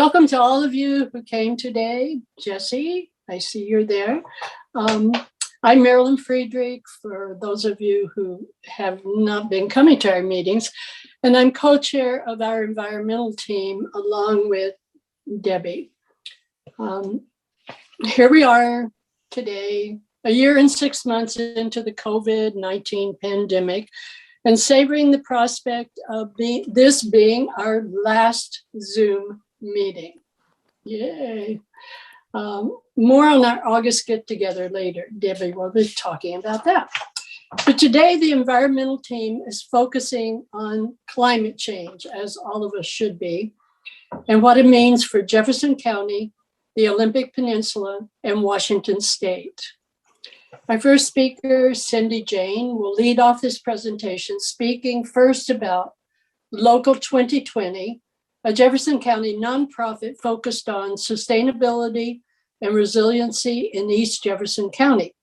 welcome to all of you who came today. Jesse, I see you're there. I'm Marilyn Friedrich, for those of you who have not been coming to our meetings, and I'm co-chair of our environmental team along with Debbie. Here we are today, a year and 6 months into the COVID-19 pandemic, and savoring the prospect of this being our last Zoom meeting. Yay. More on our August get-together later. Debbie will be talking about that. But today, the environmental team is focusing on climate change, as all of us should be, and what it means for Jefferson County, the Olympic Peninsula, and Washington State. My first speaker, Cindy Jayne, will lead off this presentation, speaking first about Local 2020, a Jefferson County nonprofit focused on sustainability and resiliency in East Jefferson County.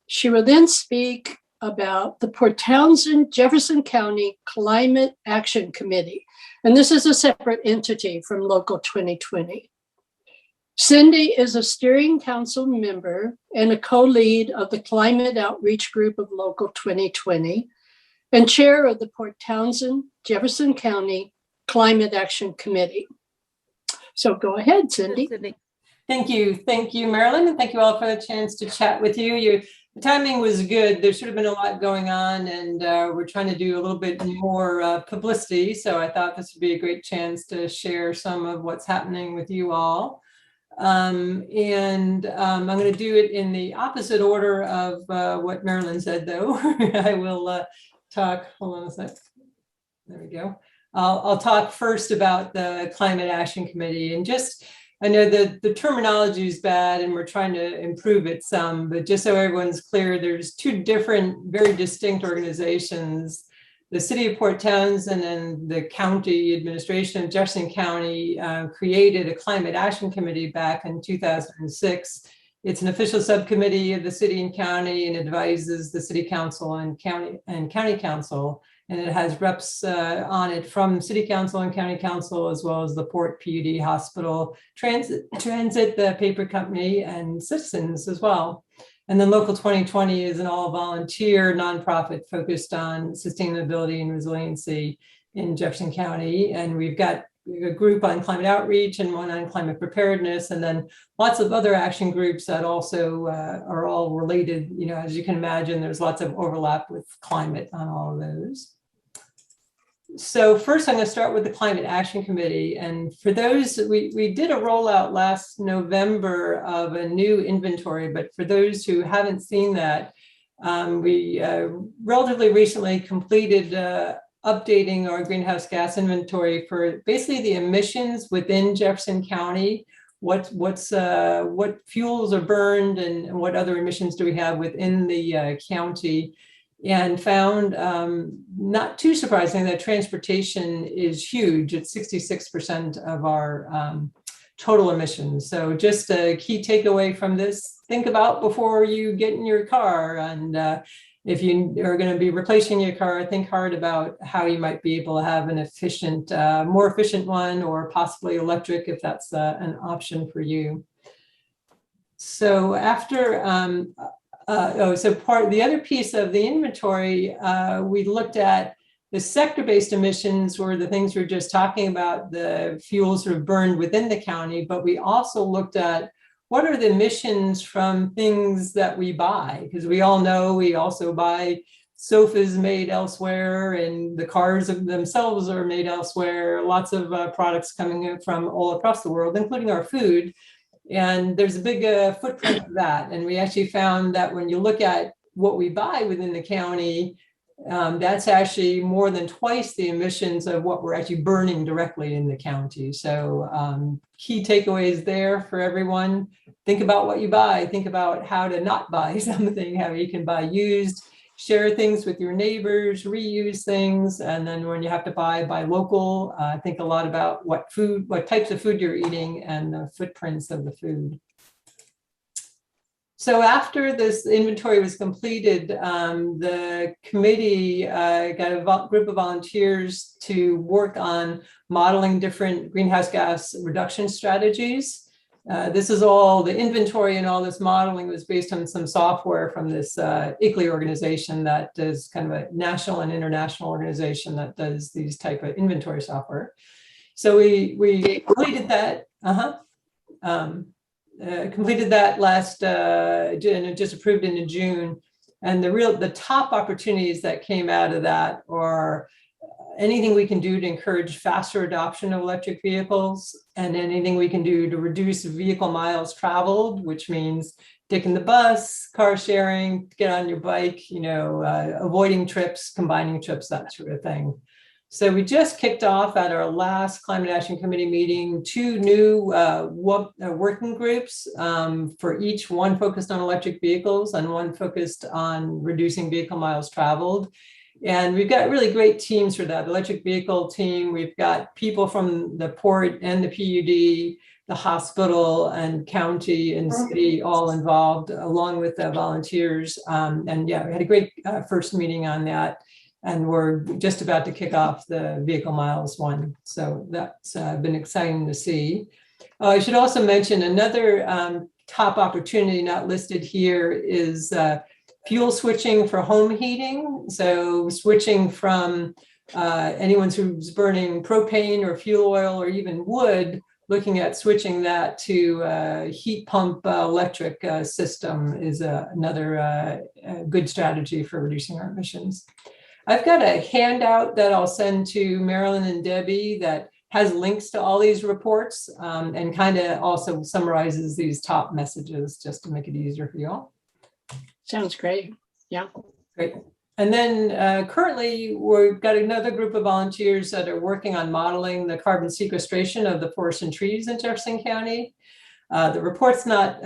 She will then speak about the Port Townsend Jefferson County Climate Action Committee, and this is a separate entity from Local 2020. Cindy is a steering council member and a co-lead of the Climate Outreach Group of Local 2020 and chair of the Port Townsend Jefferson County Climate Action Committee. So go ahead, Cindy. Thank you, Marilyn, and thank you all for the chance to chat with you. The timing was good. There should have been a lot going on, and we're trying to do a little bit more publicity, so I thought this would be a great chance to share some of what's happening with you all. I'm going to do it in the opposite order of what Marilyn said, though. I will talk, hold on a sec. There we go. I'll talk first about the Climate Action Committee, and just, I know that the terminology is bad and we're trying to improve it some, but just so everyone's clear, there's two different, very distinct organizations. The City of Port Townsend and the county administration of Jefferson County created a Climate Action Committee back in 2006. It's an official subcommittee of the city and county, and advises the city council and county council. And it has reps on it from city council and county council, as well as the Port PUD Hospital, Transit, the paper company, and citizens as well. And then Local 2020 is an all-volunteer nonprofit focused on sustainability and resiliency in Jefferson County. And we've got a group on climate outreach and one on climate preparedness, and then lots of other action groups that also are all related. You know, as you can imagine, there's lots of overlap with climate on all of those. So first, I'm going to start with the Climate Action Committee. And for those, we did a rollout last November of a new inventory, but for those who haven't seen that, we relatively recently completed updating our greenhouse gas inventory for basically the emissions within Jefferson County, what fuels are burned and what other emissions do we have within the county. And found, not too surprising, that transportation is huge. It's 66% of our total emissions. So just a key takeaway from this, think about before you get in your car. And if you are going to be replacing your car, think hard about how you might be able to have an efficient, more efficient one, or possibly electric if that's an option for you. So after, the other piece of the inventory, we looked at the sector-based emissions, were the things we were just talking about, the fuels that are burned within the county, but we also looked at what are the emissions from things that we buy, because we all know we also buy sofas made elsewhere, and the cars themselves are made elsewhere, lots of products coming in from all across the world, including our food. And there's a big footprint of that. And we actually found that when you look at what we buy within the county, that's actually more than twice the emissions of what we're actually burning directly in the county. So key takeaways there for everyone. Think about what you buy. Think about how to not buy something, how you can buy used, share things with your neighbors, reuse things. And then when you have to buy local, think a lot about what types of food you're eating and the footprints of the food. So after this inventory was completed, the committee got a group of volunteers to work on modeling different greenhouse gas reduction strategies. This is all the inventory, and all this modeling was based on some software from this ICLEI organization that is kind of a national and international organization that does these type of inventory software. So we completed that. Completed that last, and it just approved in June. And the top opportunities that came out of that are anything we can do to encourage faster adoption of electric vehicles, and anything we can do to reduce vehicle miles traveled, which means taking the bus, car sharing, get on your bike, avoiding trips, combining trips, that sort of thing. So we just kicked off at our last Climate Action Committee meeting 2 new working groups, for each, one focused on electric vehicles and one focused on reducing vehicle miles traveled. And we've got really great teams for that. The electric vehicle team, we've got people from the port and the PUD, the hospital and county and city all involved, along with the volunteers. And yeah, we had a great first meeting on that. And we're just about to kick off the vehicle miles one. So that's been exciting to see. I should also mention another top opportunity not listed here is fuel switching for home heating. So switching from anyone who's burning propane or fuel oil or even wood, looking at switching that to heat pump electric system is another good strategy for reducing our emissions. I've got a handout that I'll send to Marilyn and Debbie that has links to all these reports, and kind of also summarizes these top messages just to make it easier for you all. Sounds great. Yeah. Great. And then currently we've got another group of volunteers that are working on modeling the carbon sequestration of the forests and trees in Jefferson County. The report's not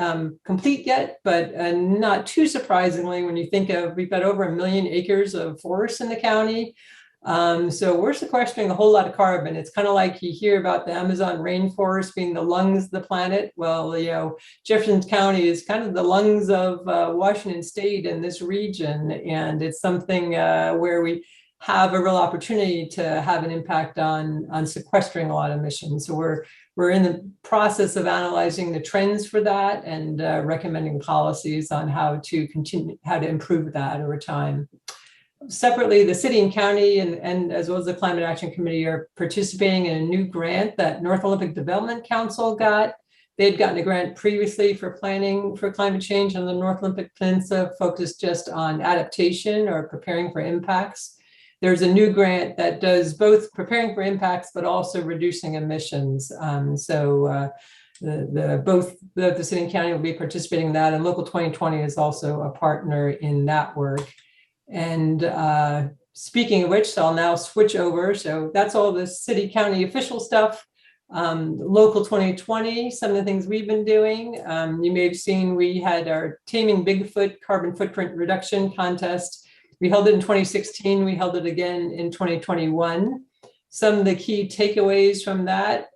complete yet, but not too surprisingly, when you think of, we've got over 1 million acres of forests in the county. So we're sequestering a whole lot of carbon. It's kind of like you hear about the Amazon rainforest being the lungs of the planet. Well, Jefferson County is kind of the lungs of Washington State in this region. And it's something where we have a real opportunity to have an impact on sequestering a lot of emissions. So we're in the process of analyzing the trends for that and recommending policies on how to improve that over time. Separately, the city and county and as well as the Climate Action Committee are participating in a new grant that North Olympic Development Council got. They'd gotten a grant previously for planning for climate change on the North Olympic Peninsula, focused just on adaptation or preparing for impacts. There's a new grant that does both preparing for impacts, but also reducing emissions. So both the city and county will be participating in that, and Local 2020 is also a partner in that work. And speaking of which, so I'll now switch over. So that's all the city county official stuff. Local 2020, some of the things we've been doing. You may have seen we had our Taming Bigfoot carbon footprint reduction contest. We held it in 2016. We held it again in 2021. Some of the key takeaways from that.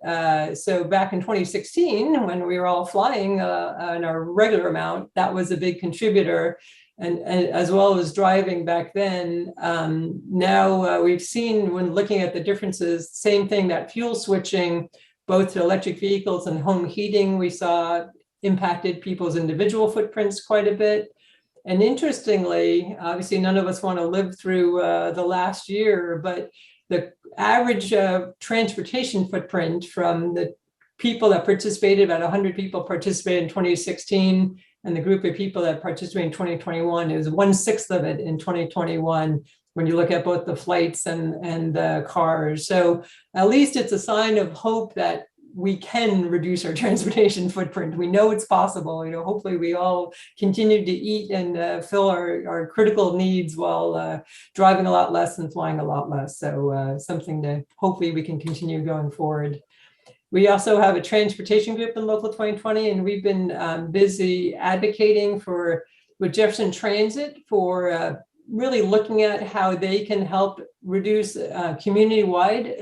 So back in 2016, when we were all flying on our regular amount, that was a big contributor. And as well as driving back then. Now we've seen, when looking at the differences, same thing, that fuel switching, both to electric vehicles and home heating, we saw impacted people's individual footprints quite a bit. And interestingly, obviously none of us want to live through the last year, but the average transportation footprint from the people that participated, about 100 people participated in 2016, and the group of people that participated in 2021 is 1/6 of it in 2021, when you look at both the flights and the cars. So at least it's a sign of hope that we can reduce our transportation footprint. We know it's possible. Hopefully we all continue to eat and fill our critical needs while driving a lot less and flying a lot less. So something that hopefully we can continue going forward. We also have a transportation group in Local 2020, and we've been busy advocating with Jefferson Transit for really looking at how they can help reduce community-wide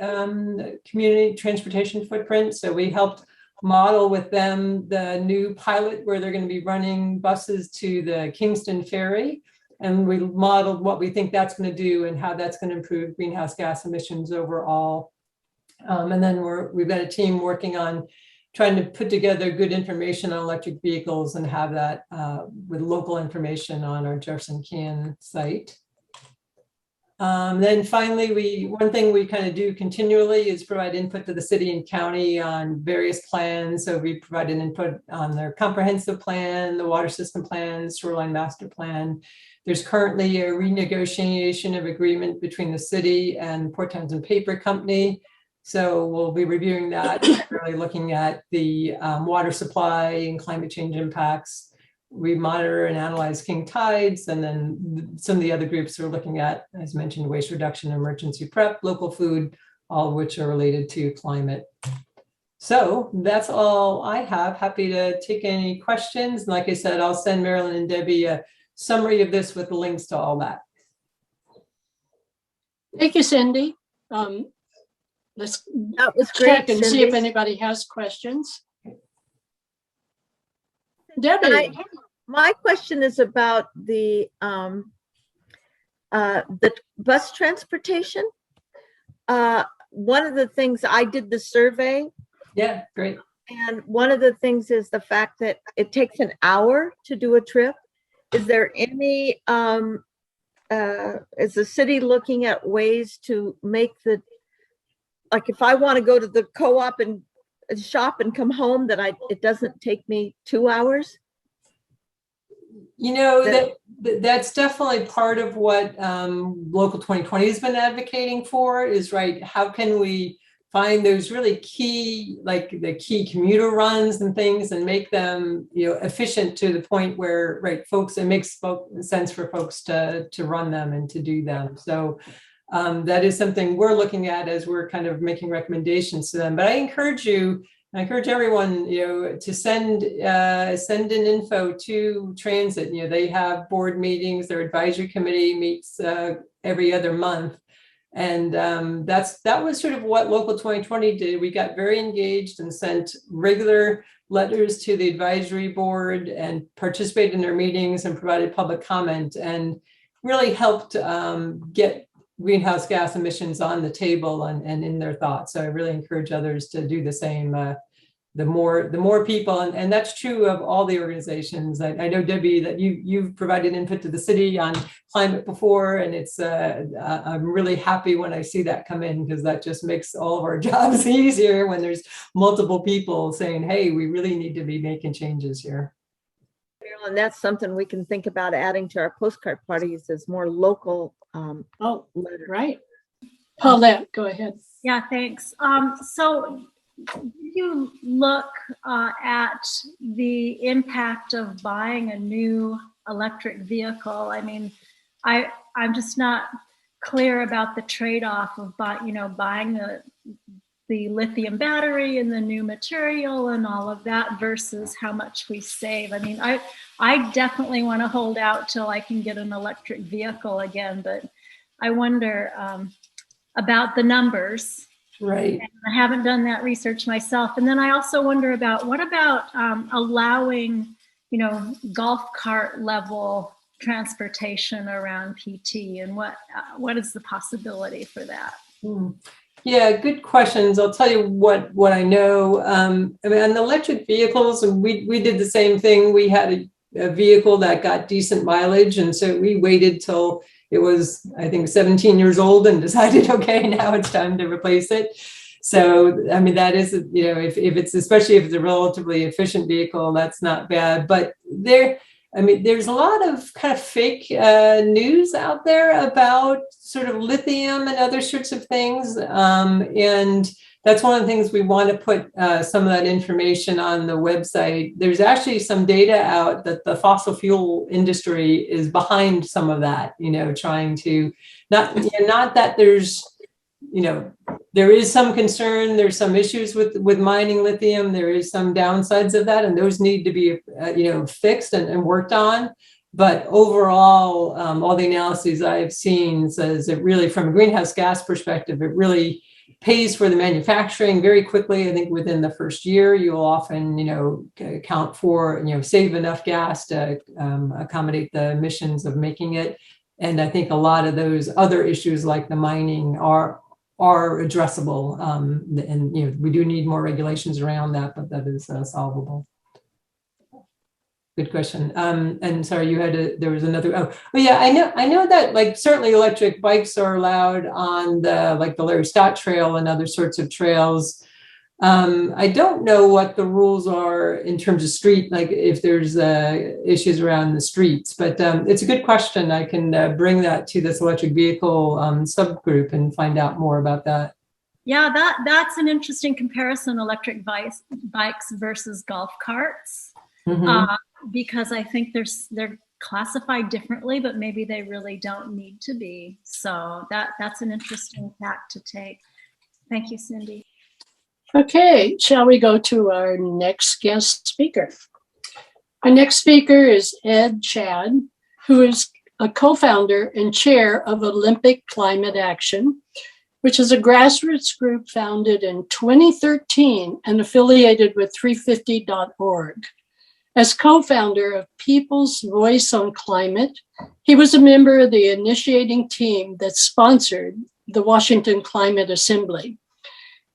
community transportation footprint. So we helped model with them the new pilot where they're going to be running buses to the Kingston Ferry. And we modeled what we think that's going to do and how that's going to improve greenhouse gas emissions overall. And then we've got a team working on trying to put together good information on electric vehicles and have that with local information on our Jefferson Can site. Then finally, one thing we kind of do continually is provide input to the city and county on various plans. So we provide an input on their comprehensive plan, the water system plan, shoreline master plan. There's currently a renegotiation of agreement between the city and Port Townsend Paper Company. So we'll be reviewing that, really looking at the water supply and climate change impacts. We monitor and analyze king tides, and then some of the other groups are looking at, as mentioned, waste reduction, emergency prep, local food, all of which are related to climate. So that's all I have. Happy to take any questions. And like I said, I'll send Marilyn and Debbie a summary of this with the links to all that. Thank you, Cindy. Let's That was great, check and see if Cindy. anybody has questions. Debbie. My question is about the bus transportation. One of the things, I did the survey, Yeah, great. and one of the things is the fact that it takes an hour to do a trip. Is there any, is the city looking at ways to make like if I want to go to the co-op and shop and come home, that it doesn't take me 2 hours? You know, that's definitely part of what Local 2020 has been advocating for is, right, how can we find those really key, like the key commuter runs and things and make them, you know, efficient to the point where, right, folks, it makes sense for folks to run them and to do them. So that is something we're looking at as we're kind of making recommendations to them. But I encourage everyone, you know, to send in info to transit. You know, they have board meetings. Their advisory committee meets every other month, and that was sort of what Local 2020 did. We got very engaged and sent regular letters to the advisory board and participated in their meetings and provided public comment and really helped get greenhouse gas emissions on the table and in their thoughts. So I really encourage others to do the same. The more people, and that's true of all the organizations. I know, Debbie, that you've provided input to the city on climate before, and it's I'm really happy when I see that come in, because that just makes all of our jobs easier when there's multiple people saying, hey, we really need to be making changes here. And that's something we can think about adding to our postcard parties, is more local letters. Right. Paulette, go ahead. Yeah, thanks. So you look at the impact of buying a new electric vehicle. I mean, I'm just not clear about the trade-off of buying the lithium battery and the new material and all of that versus how much we save. I mean, I definitely want to hold out till I can get an electric vehicle again, but I wonder about the numbers. Right. And I haven't done that research myself. And then I also wonder about what about allowing, golf cart level transportation around PT, and what is the possibility for that? Yeah, good questions. I'll tell you what I know. I mean, on the electric vehicles, and we did the same thing. We had a vehicle that got decent mileage, and so we waited till it was, I think, 17 years old and decided, okay, now it's time to replace it. So, I mean, that is, if it's, especially if it's a relatively efficient vehicle, that's not bad. But there's a lot of kind of fake news out there about sort of lithium and other sorts of things. And that's one of the things we want to put some of that information on the website. There's actually some data out that the fossil fuel industry is behind some of that, trying to not that there's, there is some concern, there's some issues with mining lithium, there is some downsides of that, and those need to be, fixed and worked on. But overall, all the analyses I've seen says it really, from a greenhouse gas perspective, it really pays for the manufacturing very quickly. I think within the first year, you'll often, account for, save enough gas to accommodate the emissions of making it. And I think a lot of those other issues like the mining are addressable. And we do need more regulations around that, but that is solvable. Good question. And sorry, there was another, but yeah, I know that like certainly electric bikes are allowed on the Larry Scott Trail and other sorts of trails. I don't know what the rules are in terms of street, like if there's issues around the streets, but it's a good question. I can bring that to this electric vehicle subgroup and find out more about that. Yeah, that's an interesting comparison, electric bikes versus golf carts. Mm-hmm. Because I think they're classified differently, but maybe they really don't need to be. So that's an interesting tack to take. Thank you, Cindy. Okay, shall we go to our next guest speaker? Our next speaker is Ed Chad, who is a co-founder and chair of Olympic Climate Action, which is a grassroots group founded in 2013 and affiliated with 350.org. As co-founder of People's Voice on Climate, he was a member of the initiating team that sponsored the Washington Climate Assembly.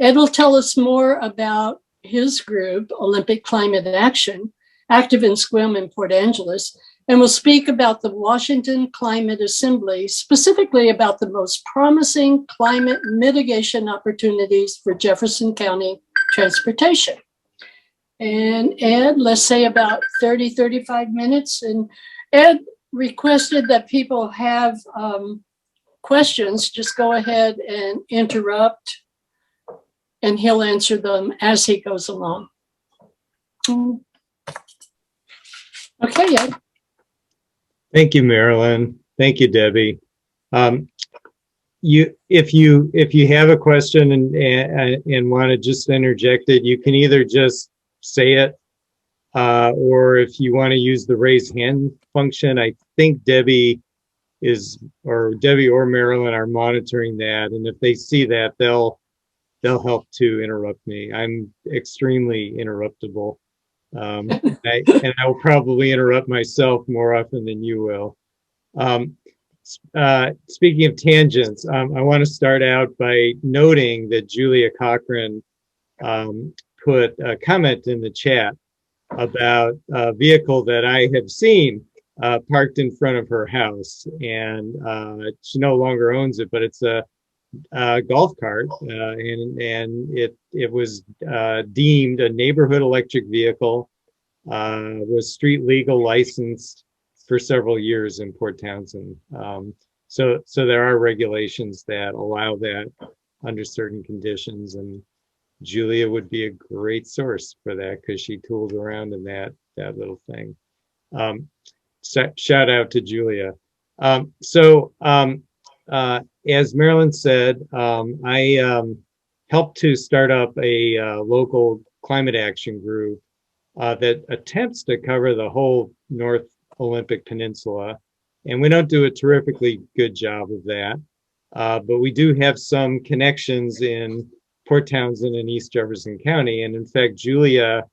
Ed will tell us more about his group, Olympic Climate Action, active in Sequim and Port Angeles, and will speak about the Washington Climate Assembly, specifically about the most promising climate mitigation opportunities for Jefferson County transportation. And Ed, let's say about 35 minutes. And Ed requested that people have questions. Just go ahead and interrupt, and he'll answer them as he goes along. Okay, Ed. Thank you, Marilyn. Thank you, Debbie. If you have a question and want to just interject it, you can either just say it, or if you want to use the raise hand function, I think Debbie or Marilyn are monitoring that, and if they see that, they'll help to interrupt me. I'm extremely interruptible, and I will probably interrupt myself more often than you will. Speaking of tangents, I want to start out by noting that Julia Cochran put a comment in the chat about a vehicle that I have seen parked in front of her house, and she no longer owns it, but it's a golf cart, and it was deemed a neighborhood electric vehicle, was street legal, licensed for several years in Port Townsend. So there are regulations that allow that under certain conditions, and Julia would be a great source for that because she tools around in that little thing. Shout out to Julia. As Marilyn said, I helped to start up a local climate action group that attempts to cover the whole North Olympic Peninsula. And we don't do a terrifically good job of that, but we do have some connections in Port Townsend and East Jefferson County. And in fact, Julia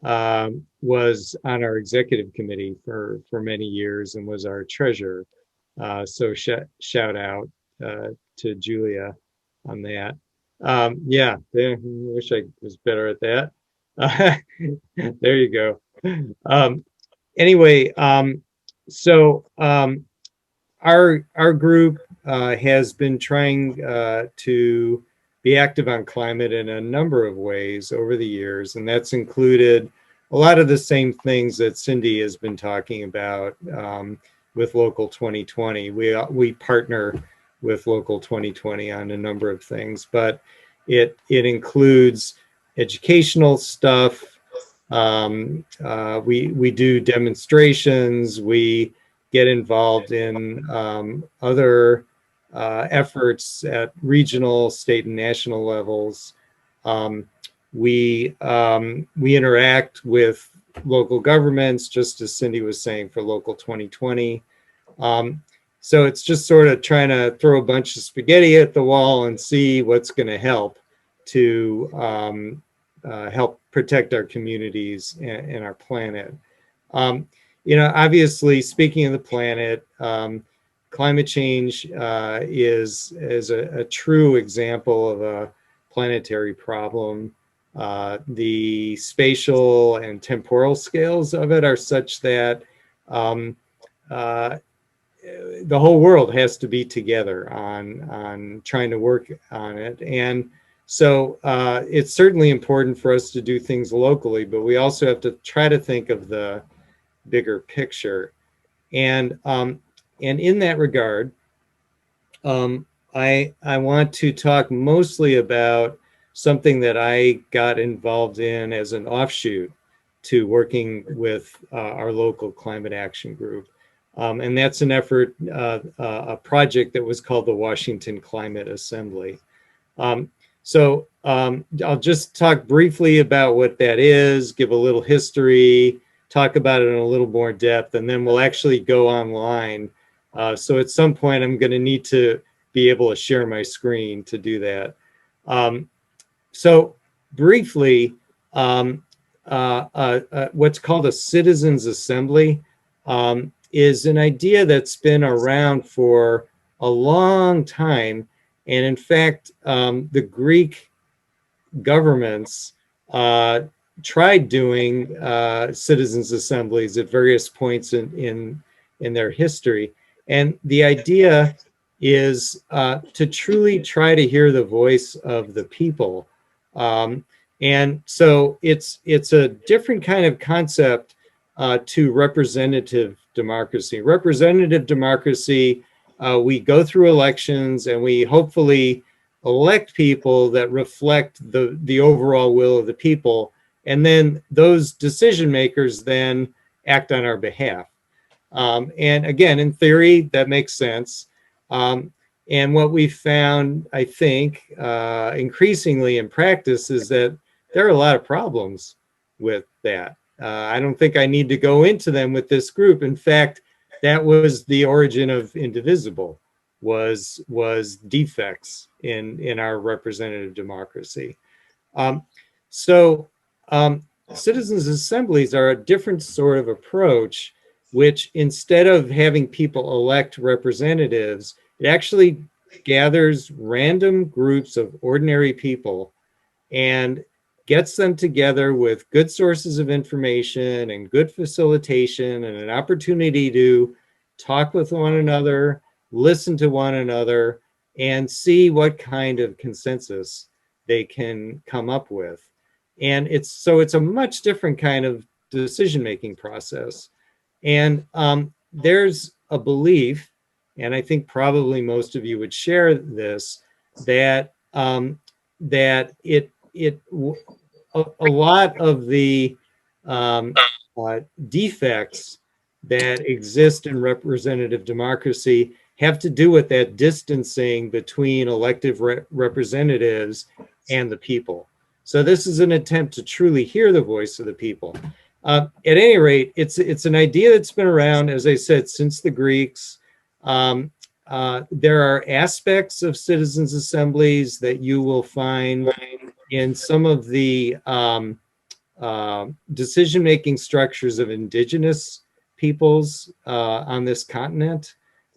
was on our executive committee for many years and was our treasurer. So shout out to Julia on that. Yeah, I wish I was better at that. There you go. Anyway, so our group has been trying to be active on climate in a number of ways over the years, and that's included a lot of the same things that Cindy has been talking about with Local 2020. We partner with Local 2020 on a number of things, but it includes educational stuff. We do demonstrations. We get involved in other efforts at regional, state, and national levels. We interact with local governments, just as Cindy was saying, for Local 2020. So it's just sort of trying to throw a bunch of spaghetti at the wall and see what's going to help to help protect our communities and our planet. Obviously, speaking of the planet, climate change is a true example of a planetary problem. The spatial and temporal scales of it are such that the whole world has to be together on trying to work on it. And so it's certainly important for us to do things locally, but we also have to try to think of the bigger picture. And in that regard, I want to talk mostly about something that I got involved in as an offshoot to working with our local climate action group. And that's an effort, a project that was called the Washington Climate Assembly. So I'll just talk briefly about what that is, give a little history, talk about it in a little more depth, and then we'll actually go online. So at some point, I'm going to need to be able to share my screen to do that. So briefly, what's called a citizens assembly is an idea that's been around for a long time. And in fact, the Greek governments tried doing citizens assemblies at various points in their history. And the idea is to truly try to hear the voice of the people. And so it's a different kind of concept to representative democracy. Representative democracy, we go through elections and we hopefully elect people that reflect the overall will of the people. And then those decision makers then act on our behalf. And again, in theory, that makes sense. And what we found, I think, increasingly in practice is that there are a lot of problems with that. I don't think I need to go into them with this group. In fact, that was the origin of Indivisible, was defects in our representative democracy. Citizens assemblies are a different sort of approach, which instead of having people elect representatives, it actually gathers random groups of ordinary people and gets them together with good sources of information and good facilitation and an opportunity to talk with one another, listen to one another, and see what kind of consensus they can come up with. And it's a much different kind of decision-making process. And there's a belief, and I think probably most of you would share this, that a lot of the defects that exist in representative democracy have to do with that distancing between elected representatives and the people. So this is an attempt to truly hear the voice of the people. At any rate, it's an idea that's been around, as I said, since the Greeks. There are aspects of citizens' assemblies that you will find in some of the decision-making structures of indigenous peoples on this continent.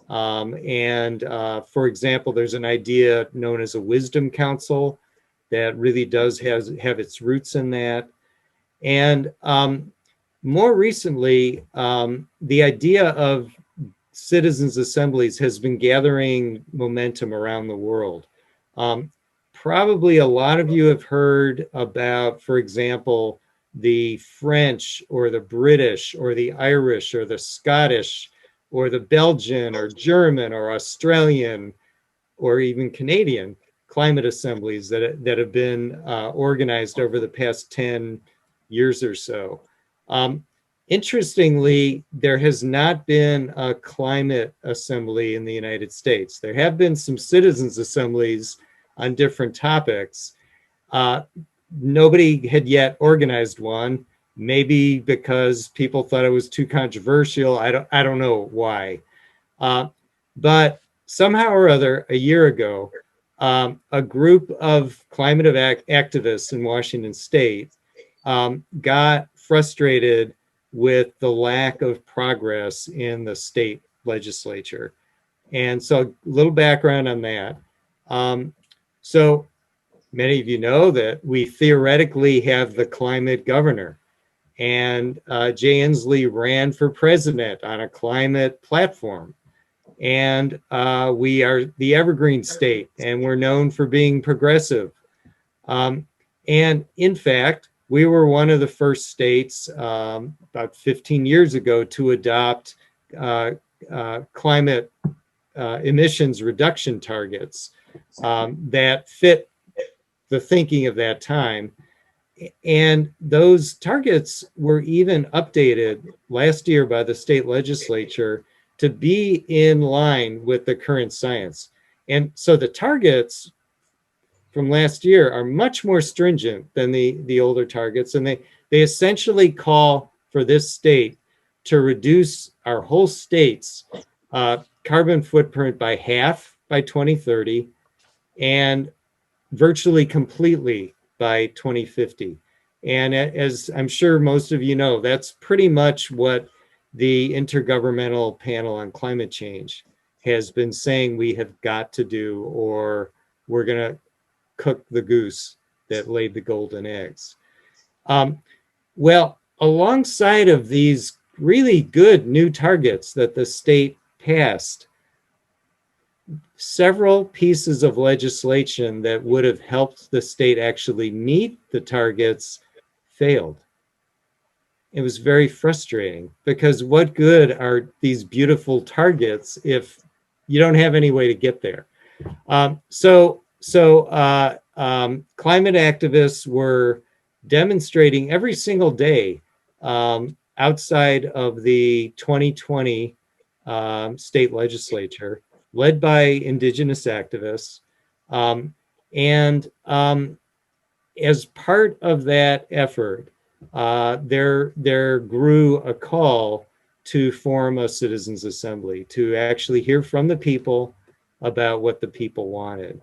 For example, there's an idea known as a wisdom council that really does have its roots in that. And more recently, the idea of citizens' assemblies has been gathering momentum around the world. Probably a lot of you have heard about, for example, the French or the British or the Irish or the Scottish or the Belgian or German or Australian or even Canadian climate assemblies that have been organized over the past 10 years or so. Interestingly, there has not been a climate assembly in the United States. There have been some citizens' assemblies on different topics. Nobody had yet organized one, maybe because people thought it was too controversial. I don't know why. But somehow or other, a year ago, a group of climate activists in Washington State got frustrated with the lack of progress in the state legislature. And so a little background on that. So many of you know that we theoretically have the climate governor. And Jay Inslee ran for president on a climate platform. And we are the evergreen state, and we're known for being progressive. And in fact, we were one of the first states about 15 years ago to adopt climate emissions reduction targets that fit the thinking of that time. And those targets were even updated last year by the state legislature to be in line with the current science. And so the targets from last year are much more stringent than the older targets. And they essentially call for this state to reduce our whole state's carbon footprint by half by 2030 and virtually completely by 2050. And as I'm sure most of you know, that's pretty much what the Intergovernmental Panel on Climate Change has been saying we have got to do, or we're going to cook the goose that laid the golden eggs. Well, alongside of these really good new targets that the state passed, several pieces of legislation that would have helped the state actually meet the targets failed. It was very frustrating because what good are these beautiful targets if you don't have any way to get there? So climate activists were demonstrating every single day outside of the 2020 state legislature, led by Indigenous activists. And as part of that effort, there grew a call to form a citizens assembly to actually hear from the people about what the people wanted.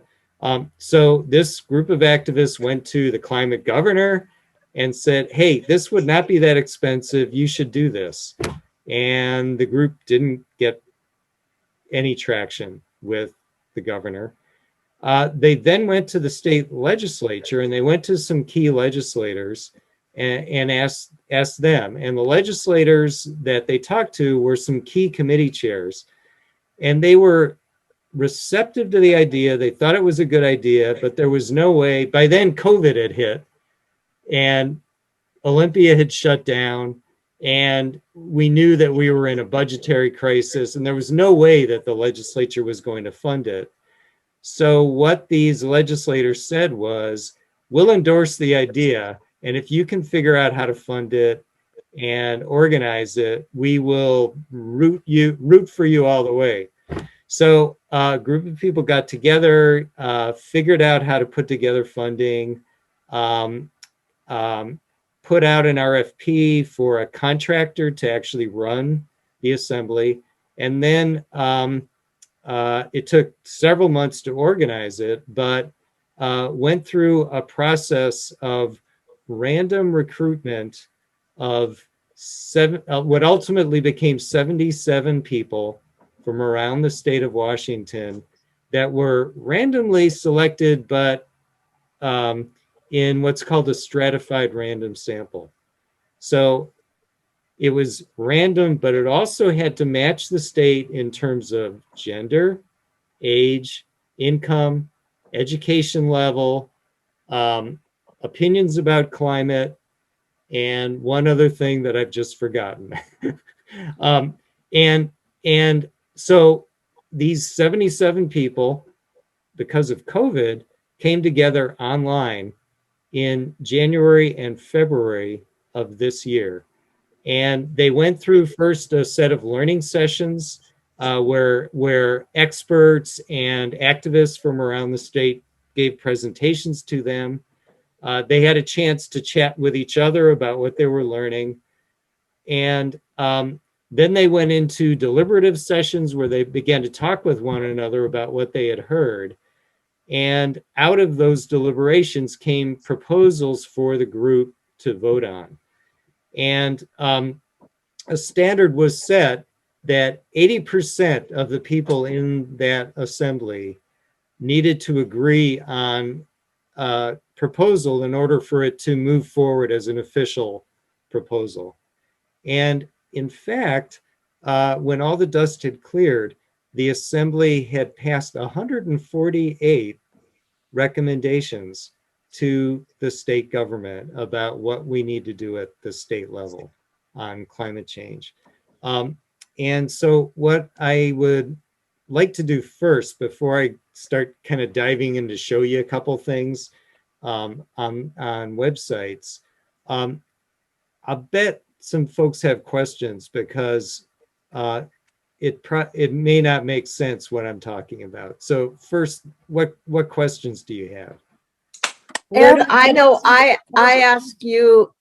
So this group of activists went to the climate governor and said, hey, this would not be that expensive. You should do this. And the group didn't get any traction with the governor. They then went to the state legislature and they went to some key legislators and asked them. And the legislators that they talked to were some key committee chairs. And they were receptive to the idea. They thought it was a good idea, but there was no way. By then, COVID had hit and Olympia had shut down. And we knew that we were in a budgetary crisis and there was no way that the legislature was going to fund it. So what these legislators said was, we'll endorse the idea, and if you can figure out how to fund it and organize it, we will root for you all the way. So a group of people got together, figured out how to put together funding, put out an RFP for a contractor to actually run the assembly, and then it took several months to organize it, but went through a process of random recruitment of what ultimately became 77 people from around the state of Washington that were randomly selected, but in what's called a stratified random sample. So it was random, but it also had to match the state in terms of gender, age, income, education level, opinions about climate, and one other thing that I've just forgotten. And so these 77 people, because of COVID, came together online in January and February of this year. And they went through first a set of learning sessions where experts and activists from around the state gave presentations to them. They had a chance to chat with each other about what they were learning. And Then they went into deliberative sessions where they began to talk with one another about what they had heard. And out of those deliberations came proposals for the group to vote on. And a standard was set that 80% of the people in that assembly needed to agree on a proposal in order for it to move forward as an official proposal. And in fact, when all the dust had cleared, the assembly had passed 148 recommendations to the state government about what we need to do at the state level on climate change. And so what I would like to do first, before I start kind of diving in to show you a couple things on websites, I bet some folks have questions because it may not make sense what I'm talking about. So first, what questions do you have? And I know I asked you,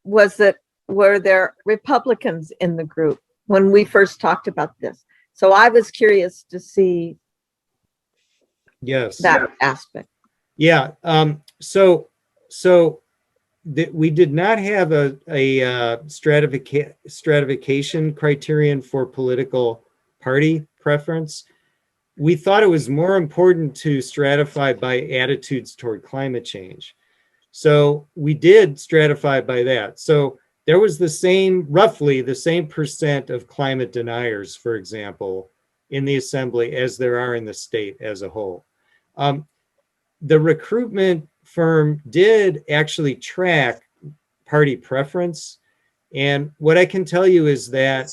were there Republicans in the group when we first talked about this? So I was curious to see Yes. that aspect. Yeah. So we did not have a stratification criterion for political party preference. We thought it was more important to stratify by attitudes toward climate change. So we did stratify by that. So there was roughly the same percent of climate deniers, for example, in the assembly as there are in the state as a whole. The recruitment firm did actually track party preference. And what I can tell you is that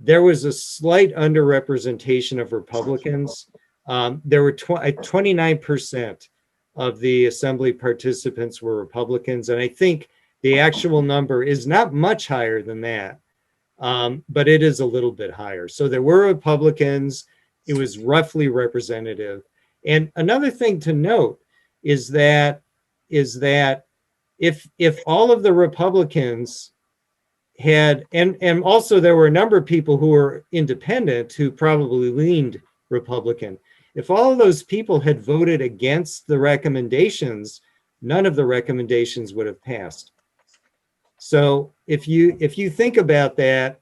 there was a slight underrepresentation of Republicans. There were 29% of the assembly participants were Republicans. And I think the actual number is not much higher than that, but it is a little bit higher. So there were Republicans. It was roughly representative. And another thing to note is that if all of the Republicans had, and also there were a number of people who were independent who probably leaned Republican. If all of those people had voted against the recommendations, none of the recommendations would have passed. So if you think about that,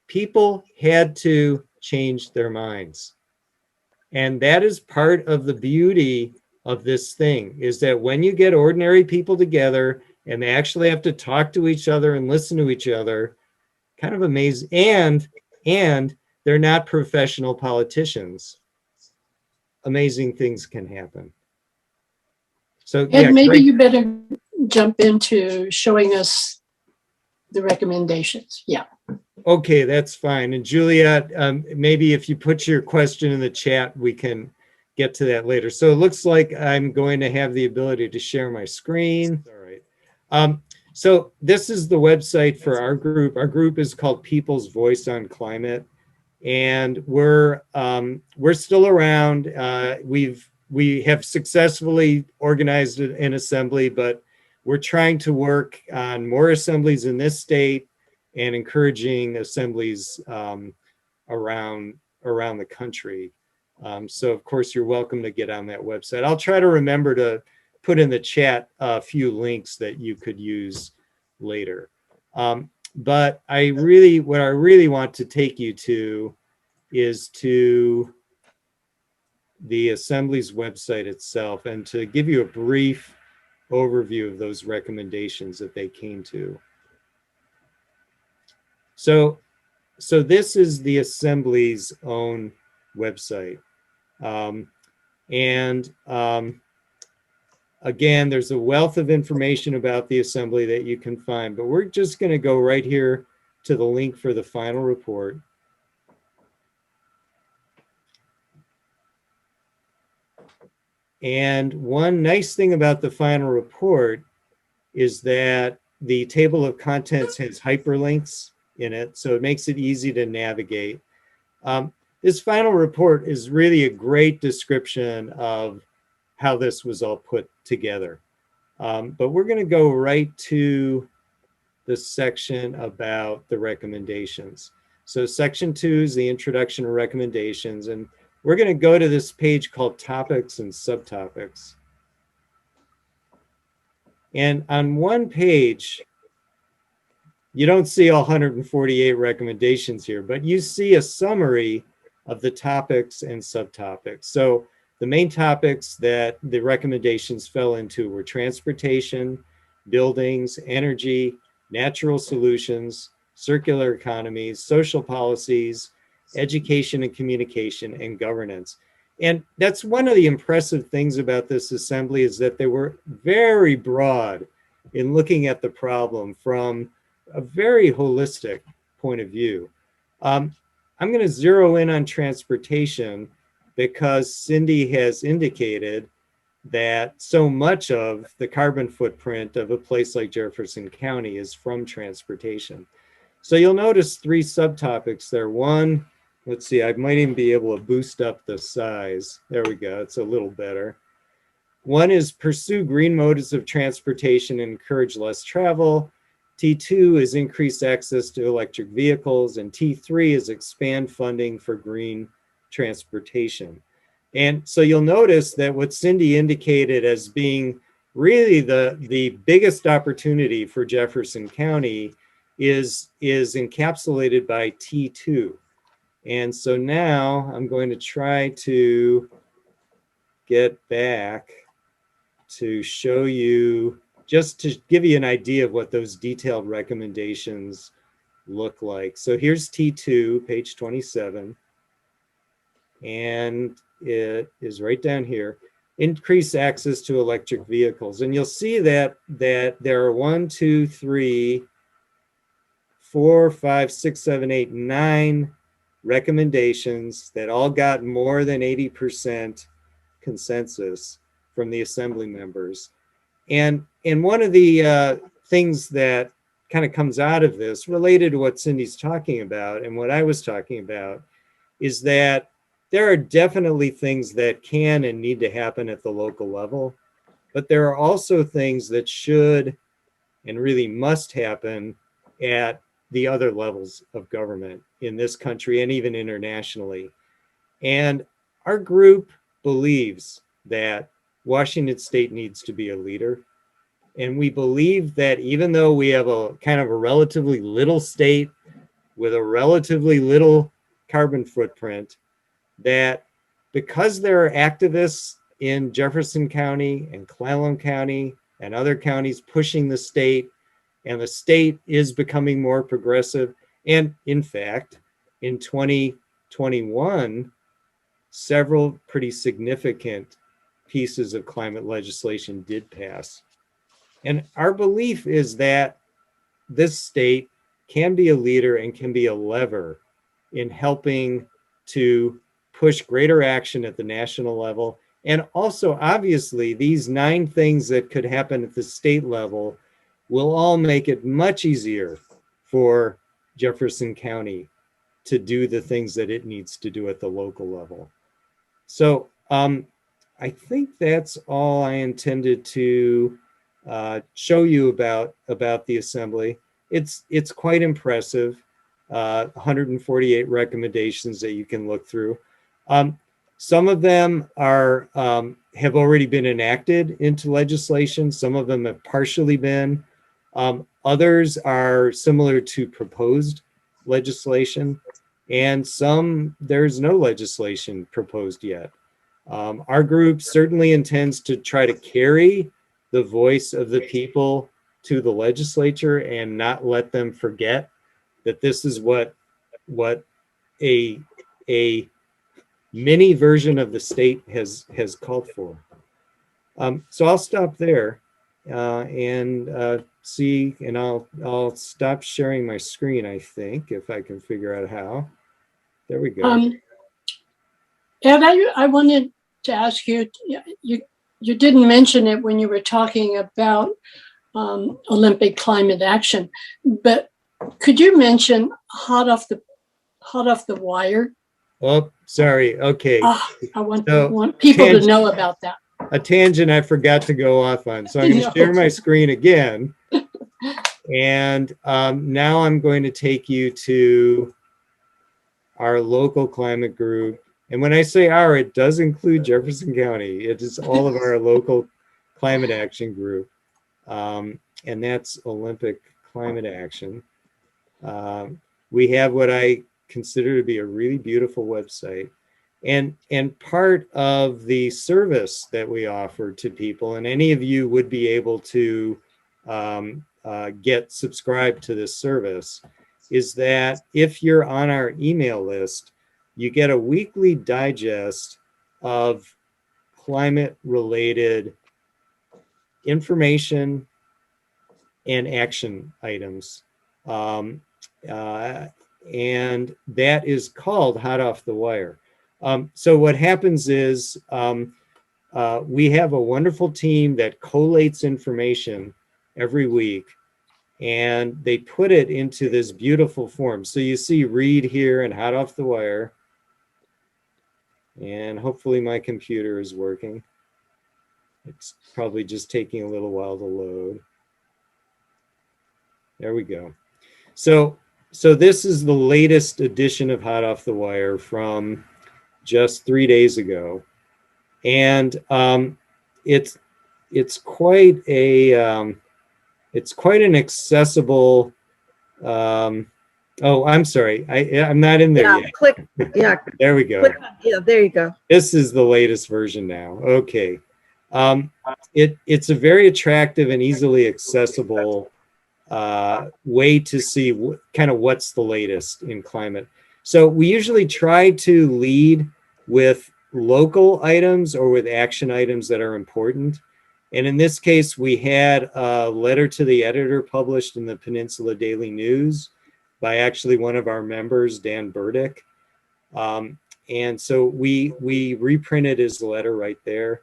people had to change their minds. And that is part of the beauty of this thing, is that when you get ordinary people together and they actually have to talk to each other and listen to each other, kind of amazing. And they're not professional politicians. Amazing things can happen. So Ed, yeah, maybe great. you better jump into showing us the recommendations. Yeah. Okay, that's fine. And Julia, maybe if you put your question in the chat, we can get to that later. So it looks like I'm going to have the ability to share my screen. All right. So this is the website for our group. Our group is called People's Voice on Climate, and we're still around. We have successfully organized an assembly, but we're trying to work on more assemblies in this state and encouraging assemblies around the country. So of course you're welcome to get on that website. I'll try to remember to put in the chat a few links that you could use later. But what I really want to take you to is to the Assembly's website itself and to give you a brief overview of those recommendations that they came to. So this is the Assembly's own website. Again, there's a wealth of information about the Assembly that you can find, but we're just going to go right here to the link for the final report. And one nice thing about the final report is that the table of contents has hyperlinks in it, so it makes it easy to navigate. This final report is really a great description of how this was all put together. But we're going to go right to the section about the recommendations. So section 2 is the introduction and recommendations. And we're going to go to this page called topics and subtopics. And on one page, you don't see all 148 recommendations here, but you see a summary of the topics and subtopics. So the main topics that the recommendations fell into were transportation, buildings, energy, natural solutions, circular economies, social policies, education and communication, and governance. And that's one of the impressive things about this assembly, is that they were very broad in looking at the problem from a very holistic point of view. I'm going to zero in on transportation because Cindy has indicated that so much of the carbon footprint of a place like Jefferson County is from transportation. So you'll notice 3 subtopics there. One, let's see, I might even be able to boost up the size. There we go, it's a little better. One is pursue green modes of transportation and encourage less travel. T2 is increase access to electric vehicles, and T3 is expand funding for green transportation. And so you'll notice that what Cindy indicated as being really the biggest opportunity for Jefferson County is encapsulated by T2. And so now I'm going to try to get back to show you, just to give you an idea of what those detailed recommendations look like. So here's T2, page 27, and it is right down here. Increase access to electric vehicles. And you'll see that there are 1, 2, 3, 4, 5, 6, 7, 8, 9 recommendations that all got more than 80% consensus from the assembly members. And one of the things that kind of comes out of this, related to what Cindy's talking about and what I was talking about, is that there are definitely things that can and need to happen at the local level, but there are also things that should and really must happen at the other levels of government in this country and even internationally. And our group believes that Washington State needs to be a leader. And we believe that even though we have a kind of a relatively little state with a relatively little carbon footprint, that because there are activists in Jefferson County and Clallam County and other counties pushing the state, and the state is becoming more progressive. And in fact, in 2021, several pretty significant pieces of climate legislation did pass. And our belief is that this state can be a leader and can be a lever in helping to push greater action at the national level. And also, obviously, these 9 things that could happen at the state level will all make it much easier for Jefferson County to do the things that it needs to do at the local level. So I think that's all I intended to show you about the assembly. It's quite impressive. 148 recommendations that you can look through. Some of them are have already been enacted into legislation. Some of them have partially been. Others are similar to proposed legislation, and some there's no legislation proposed yet. Our group certainly intends to try to carry the voice of the people to the legislature and not let them forget that this is what a mini version of the state has called for. So I'll stop there and see, and I'll stop sharing my screen, I think, if I can figure out how. There we go. Ed, I wanted to ask you, you didn't mention it when you were talking about Olympic climate action, but could you mention hot off the wire? Oh, sorry. Okay. I want people to know about that. A tangent I forgot to go off on. So I'm going to share my screen again. And now I'm going to take you to our local climate group. And when I say our, it does include Jefferson County. It is all of our local climate action group. And that's Olympic Climate Action. We have what I consider to be a really beautiful website. And part of the service that we offer to people, and any of you would be able to get subscribed to this service, is that if you're on our email list, you get a weekly digest of climate related information and action items. And that is called Hot Off the Wire. So what happens is we have a wonderful team that collates information every week, and they put it into this beautiful form. So you see read here and Hot Off the Wire. And hopefully my computer is working. It's probably just taking a little while to load. There we go. So this is the latest edition of Hot Off the Wire from just 3 days ago. And it's quite an accessible, oh, I'm sorry. I'm not in there yet. Click, yeah. There we go. Yeah, there you go. This is the latest version now. Okay. It's a very attractive and easily accessible way to see kind of what's the latest in climate. So we usually try to lead with local items or with action items that are important. And in this case, we had a letter to the editor published in the Peninsula Daily News by actually one of our members, Dan Burdick. And so we reprinted his letter right there.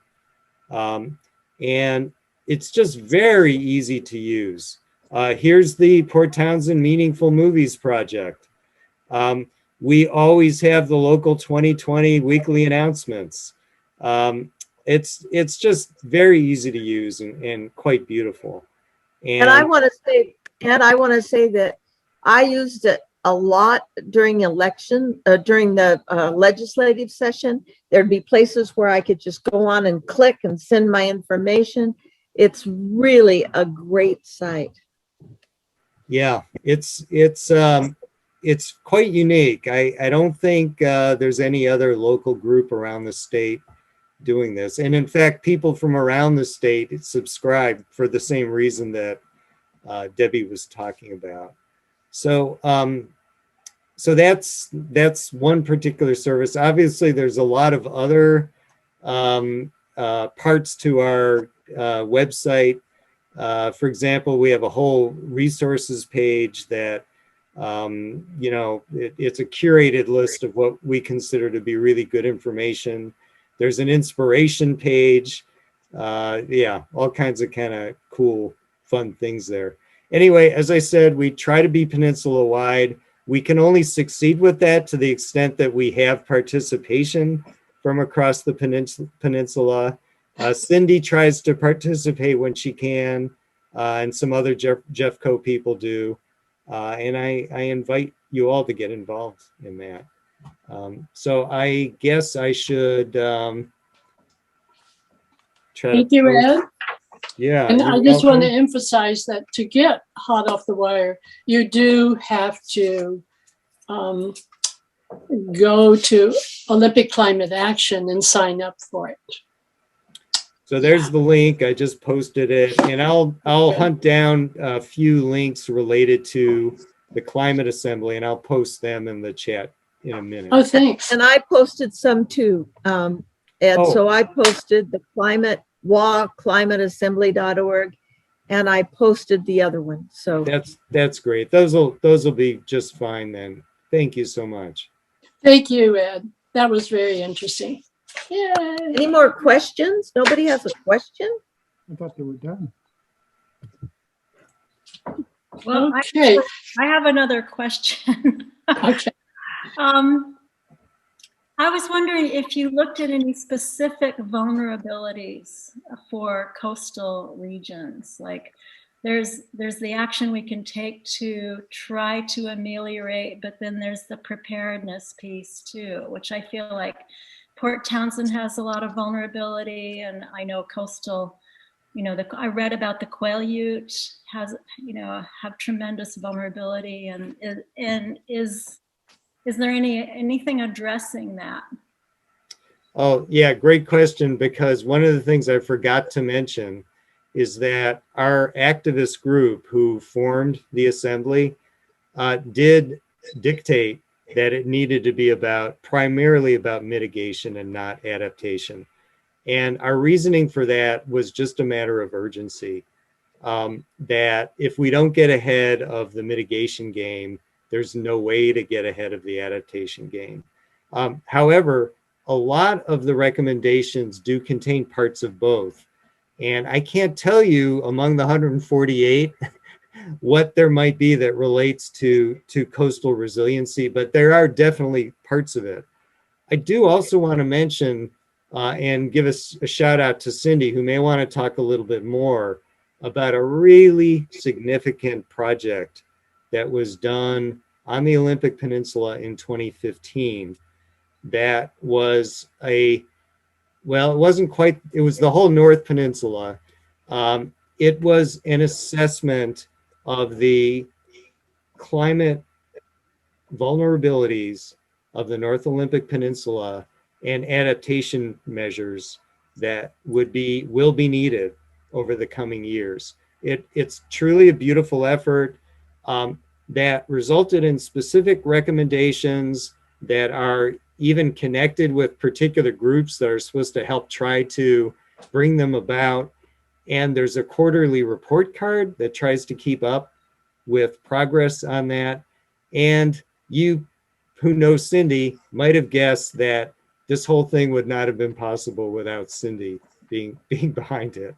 And it's just very easy to use. Here's the Port Townsend Meaningful Movies Project. We always have the local 2020 weekly announcements. It's just very easy to use and quite beautiful. And I want to say that I used it a lot during during the legislative session. There'd be places where I could just go on and click and send my information. It's really a great site. Yeah, it's quite unique. I don't think there's any other local group around the state doing this. And in fact, people from around the state subscribe for the same reason that Debbie was talking about. So so that's one particular service. Obviously, there's a lot of other parts to our website. For example, we have a whole resources page that, you know, it's a curated list of what we consider to be really good information. There's an inspiration page. Yeah, all kinds of kind of cool, fun things there. Anyway, as I said, we try to be peninsula wide. We can only succeed with that to the extent that we have participation from across the peninsula. Cindy tries to participate when she can, and some other Jeffco people do. And I invite you all to get involved in that. So I guess I should try Thank you, Ed. Yeah. And I just want to emphasize that to get Hot Off the Wire, you do have to go to Olympic Climate Action and sign up for it. So there's the link. I just posted it, and I'll hunt down a few links related to the Climate Assembly, and I'll post them in the chat in a minute. Oh, thanks. And I posted some too, Ed. Oh. So I posted the climateassembly.org, and I posted the other one. So That's great. Those will be just fine then. Thank you so much. Thank you, Ed. That was very interesting. Yay. Any more questions? Nobody has a question? I thought they were done. Well, Okay. I have another question. Okay. I was wondering if you looked at any specific vulnerabilities for coastal regions, like there's the action we can take to try to ameliorate, but then there's the preparedness piece too, which I feel like Port Townsend has a lot of vulnerability, and I know coastal, I read about the Quail Ute have tremendous vulnerability, and is there anything addressing that? Oh, yeah, great question, because one of the things I forgot to mention is that our activist group who formed the assembly did dictate that it needed to be primarily about mitigation and not adaptation. And our reasoning for that was just a matter of urgency, that if we don't get ahead of the mitigation game, there's no way to get ahead of the adaptation game. However, a lot of the recommendations do contain parts of both. And I can't tell you among the 148 what there might be that relates to coastal resiliency, but there are definitely parts of it. I do also want to mention and give us a shout out to Cindy, who may want to talk a little bit more about a really significant project that was done on the Olympic Peninsula in 2015. That was it wasn't quite, it was the whole North Peninsula. It was an assessment of the climate vulnerabilities of the North Olympic Peninsula and adaptation measures that will be needed over the coming years. It's truly a beautiful effort that resulted in specific recommendations that are even connected with particular groups that are supposed to help try to bring them about. And there's a quarterly report card that tries to keep up with progress on that. And you, who know Cindy, might have guessed that this whole thing would not have been possible without Cindy being behind it.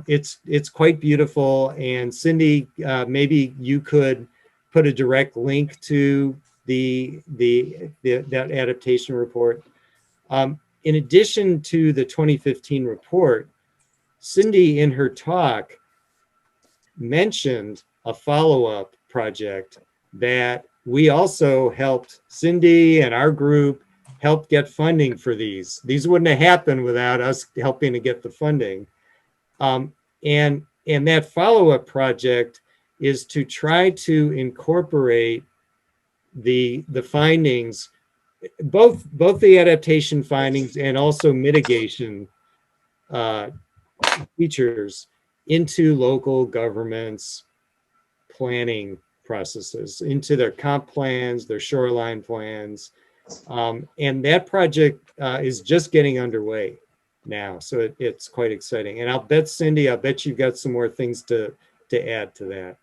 It's quite beautiful. And Cindy, maybe you could put a direct link to that adaptation report. In addition to the 2015 report, Cindy in her talk mentioned a follow-up project that we also helped, Cindy and our group helped get funding for these. These wouldn't have happened without us helping to get the funding. And that follow-up project is to try to incorporate the findings, both the adaptation findings and also mitigation features into local governments' planning processes, into their comp plans, their shoreline plans. And that project is just getting underway now. So it's quite exciting. And I'll bet, Cindy, you've got some more things to add to that.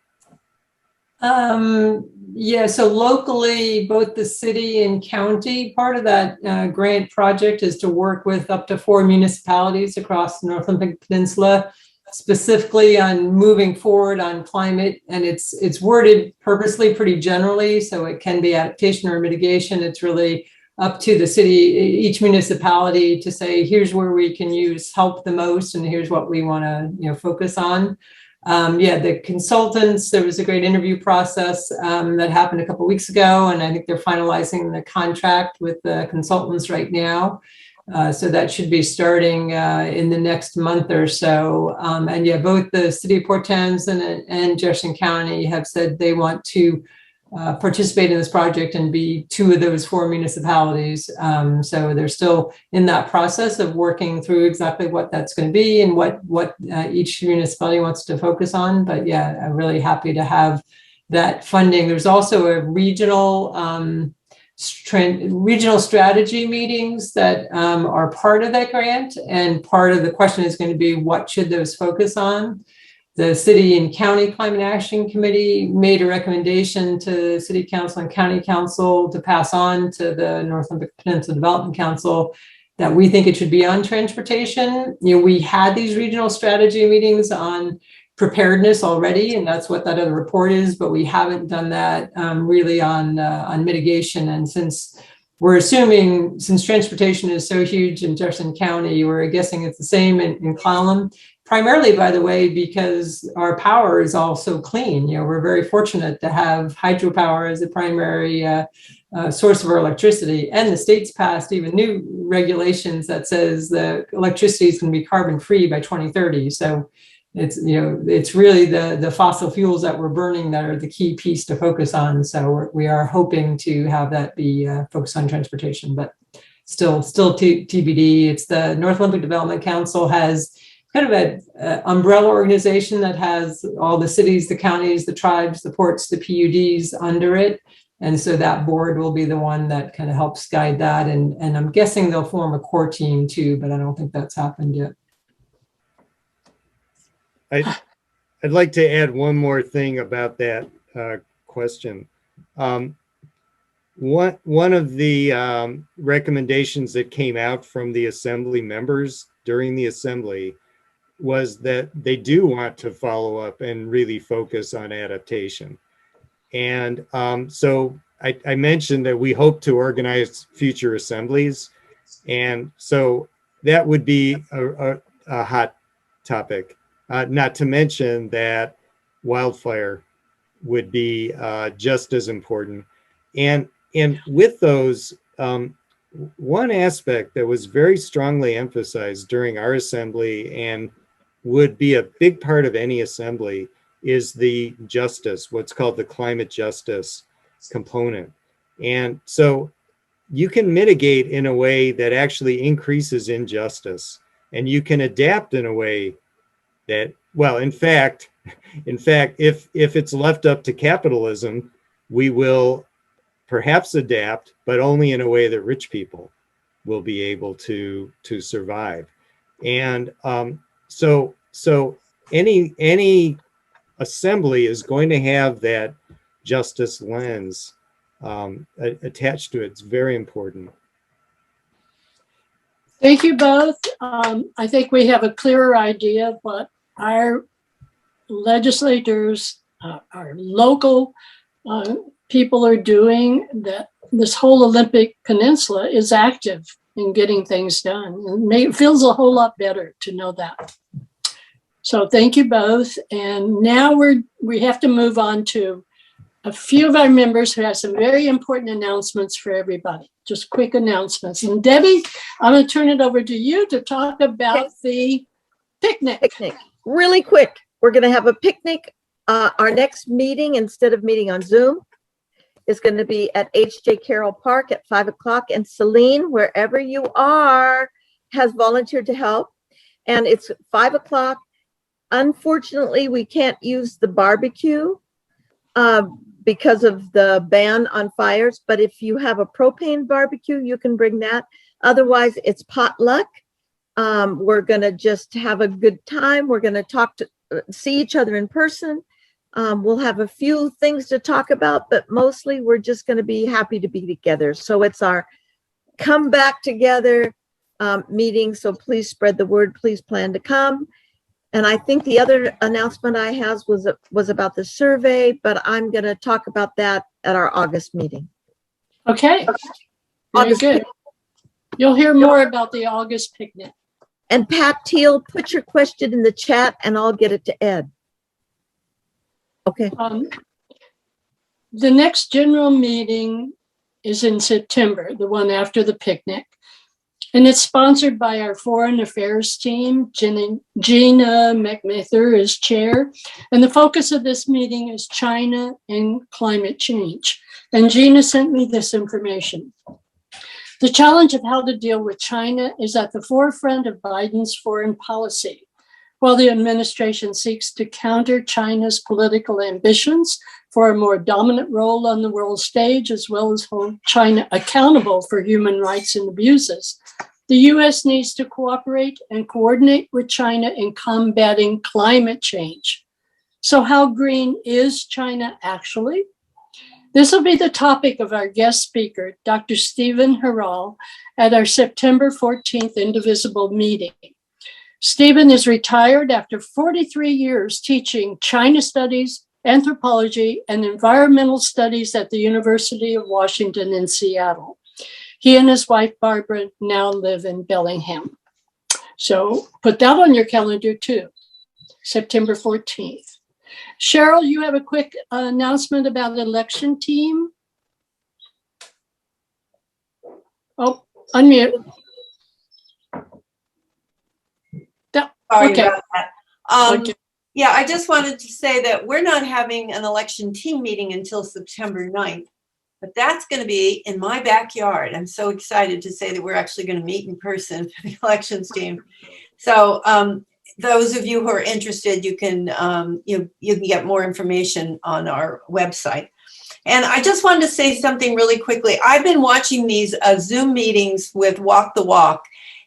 Yeah, so locally, both the city and county, part of that grant project is to work with up to 4 municipalities across the North Olympic Peninsula, specifically on moving forward on climate. And it's worded purposely pretty generally, so it can be adaptation or mitigation. It's really up to the city, each municipality, to say, here's where we can use help the most, and here's what we want to focus on. The consultants, there was a great interview process that happened a couple of weeks ago, and I think they're finalizing the contract with the consultants right now. So that should be starting in the next month or so. Both the city of Port Townsend and Jefferson County have said they want to participate in this project and be 2 of those 4 municipalities. So they're still in that process of working through exactly what that's going to be and what each municipality wants to focus on. But yeah, I'm really happy to have that funding. There's also a regional strategy meetings that are part of that grant. And part of the question is going to be, what should those focus on? The City and County Climate Action Committee made a recommendation to City Council and County Council to pass on to the North Olympic Peninsula Development Council that we think it should be on transportation. We had these regional strategy meetings on preparedness already, and that's what that other report is, but we haven't done that really on mitigation. And since transportation is so huge in Jefferson County, we're guessing it's the same in Clallam. primarily, by the way, because our power is all so clean. We're very fortunate to have hydropower as a primary source of our electricity. And the state's passed even new regulations that says the electricity is going to be carbon free by 2030. So it's really the fossil fuels that we're burning that are the key piece to focus on. So we are hoping to have that be focused on transportation, but still TBD. It's the North Olympic Development Council has kind of an umbrella organization that has all the cities, the counties, the tribes, the ports, the PUDs under it. And so that board will be the one that kind of helps guide that. And I'm guessing they'll form a core team too, but I don't think that's happened yet. I'd like to add one more thing about that question. One of the recommendations that came out from the assembly members during the assembly was that they do want to follow up and really focus on adaptation. And so I mentioned that we hope to organize future assemblies. And so that would be a hot topic, not to mention that wildfire would be just as important. And with those, one aspect that was very strongly emphasized during our assembly and would be a big part of any assembly is the justice, what's called the climate justice component. And so you can mitigate in a way that actually increases injustice, and you can adapt in a way that, well, in fact, if it's left up to capitalism, we will perhaps adapt, but only in a way that rich people will be able to survive. And so any assembly is going to have that justice lens attached to it. It's very important. Thank you both. I think we have a clearer idea of what our legislators, our local people are doing, that this whole Olympic Peninsula is active in getting things done. It feels a whole lot better to know that. So thank you both. And now we have to move on to a few of our members who have some very important announcements for everybody. Just quick announcements. And Debbie, I'm going to turn it over to you to talk about the picnic. Picnic. Really quick. We're going to have a picnic. Our next meeting, instead of meeting on Zoom, is going to be at HJ Carroll Park at 5 o'clock. And Celine, wherever you are, has volunteered to help. And it's 5 o'clock. Unfortunately, we can't use the barbecue because of the ban on fires. But if you have a propane barbecue, you can bring that. Otherwise, it's potluck. We're going to just have a good time. We're going to see each other in person. We'll have a few things to talk about, but mostly we're just going to be happy to be together. So it's our come back together meeting. So please spread the word. Please plan to come. And I think the other announcement I have was about the survey, but I'm going to talk about that at our August meeting. Okay. Very August good. picnic. You'll hear more about the August picnic. And Pat Teal, put your question in the chat and I'll get it to Ed. Okay. The next general meeting is in September, the one after the picnic. And it's sponsored by our foreign affairs team. Gina McMaster is chair. And the focus of this meeting is China and climate change. And Gina sent me this information. The challenge of how to deal with China is at the forefront of Biden's foreign policy. While the administration seeks to counter China's political ambitions for a more dominant role on the world stage, as well as hold China accountable for human rights and abuses, the U.S. needs to cooperate and coordinate with China in combating climate change. So how green is China actually? This will be the topic of our guest speaker, Dr. Stephen Harrell, at our September 14th Indivisible meeting. Stephen is retired after 43 years teaching China studies, anthropology, and environmental studies at the University of Washington in Seattle. He and his wife, Barbara, now live in Bellingham. So put that on your calendar too, September 14th. Cheryl, you have a quick announcement about the election team? Oh, unmute. Sorry Okay. about that. Okay. Yeah, I just wanted to say that we're not having an election team meeting until September 9th, but that's going to be in my backyard. I'm so excited to say that we're actually going to meet in person for the elections team. So those of you who are interested, you can you can get more information on our website. And I just wanted to say something really quickly. I've been watching these Zoom meetings with Walk the Walk,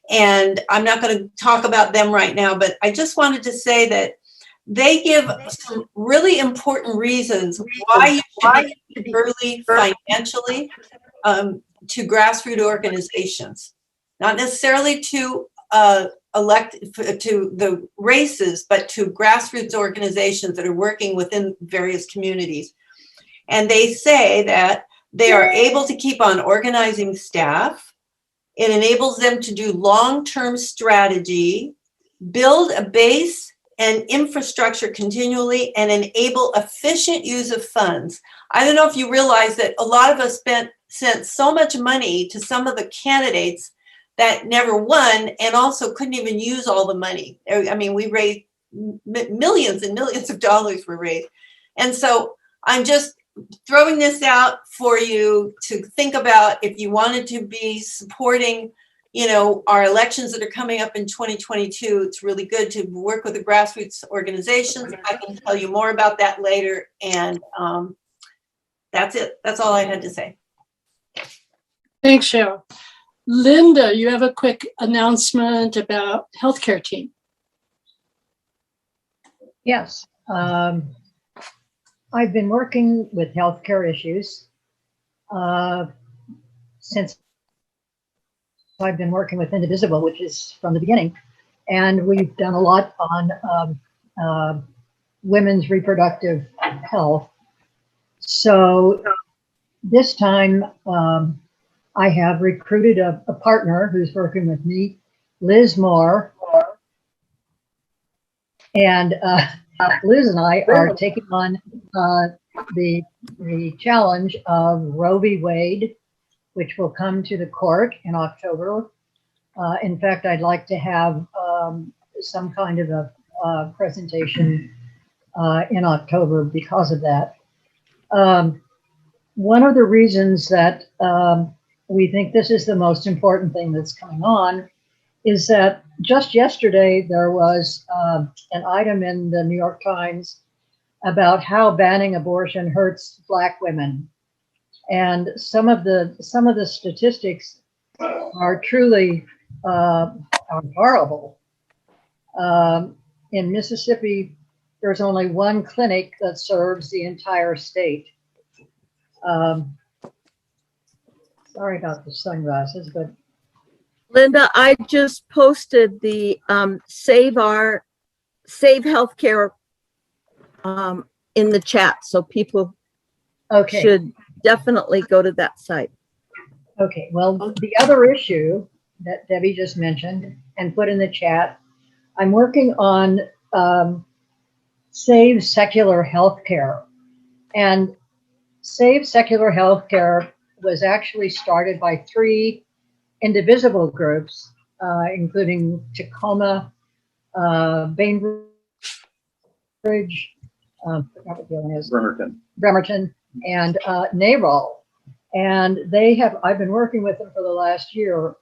and I'm not going to talk about them right now, but I just wanted to say that they give some really important reasons why you should be early financially to grassroots organizations, not necessarily to elect to the races, but to grassroots organizations that are working within various communities. And they say that they are able to keep on organizing staff. It enables them to do long-term strategy, build a base and infrastructure continually, and enable efficient use of funds. I don't know if you realize that a lot of us sent so much money to some of the candidates that never won and also couldn't even use all the money. I mean, we raised millions and millions of dollars were raised. And so I'm just throwing this out for you to think about if you wanted to be supporting, you know, our elections that are coming up in 2022. It's really good to work with the grassroots organizations. I can tell you more about that later. And that's it. That's all I had to say. Thanks, Cheryl. Linda, you have a quick announcement about healthcare team. Yes. I've been working with healthcare issues since I've been working with Indivisible, which is from the beginning. And we've done a lot on women's reproductive health. So this time I have recruited a partner who's working with me, Liz Moore. And Liz and I are taking on the challenge of Roe v. Wade, which will come to the court in October. In fact, I'd like to have some kind of a presentation in October because of that. One of the reasons that we think this is the most important thing that's coming on is that just yesterday there was an item in the New York Times about how banning abortion hurts Black women, and some of the statistics are truly are horrible. In Mississippi, there's only one clinic that serves the entire state. Sorry about the sunglasses, but Linda, I just posted the Save Healthcare in the chat, so people okay. should definitely go to that site. Okay, well, the other issue that Debbie just mentioned and put in the chat, I'm working on Save Secular Healthcare. And Save Secular Healthcare was actually started by 3 indivisible groups, including Tacoma, Bainbridge, I forgot what the other one is. Bremerton, and NARAL. And I've been working with them for the last year.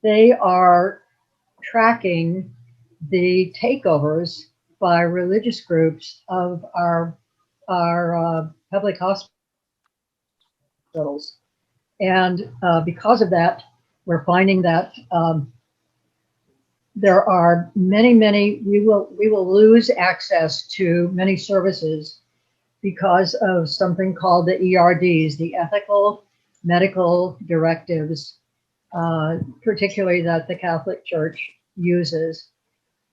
They are tracking the takeovers by religious groups of our public hospitals. And because of that, we're finding that there are many, we will lose access to many services because of something called the ERDs, the Ethical Medical Directives, particularly that the Catholic Church uses.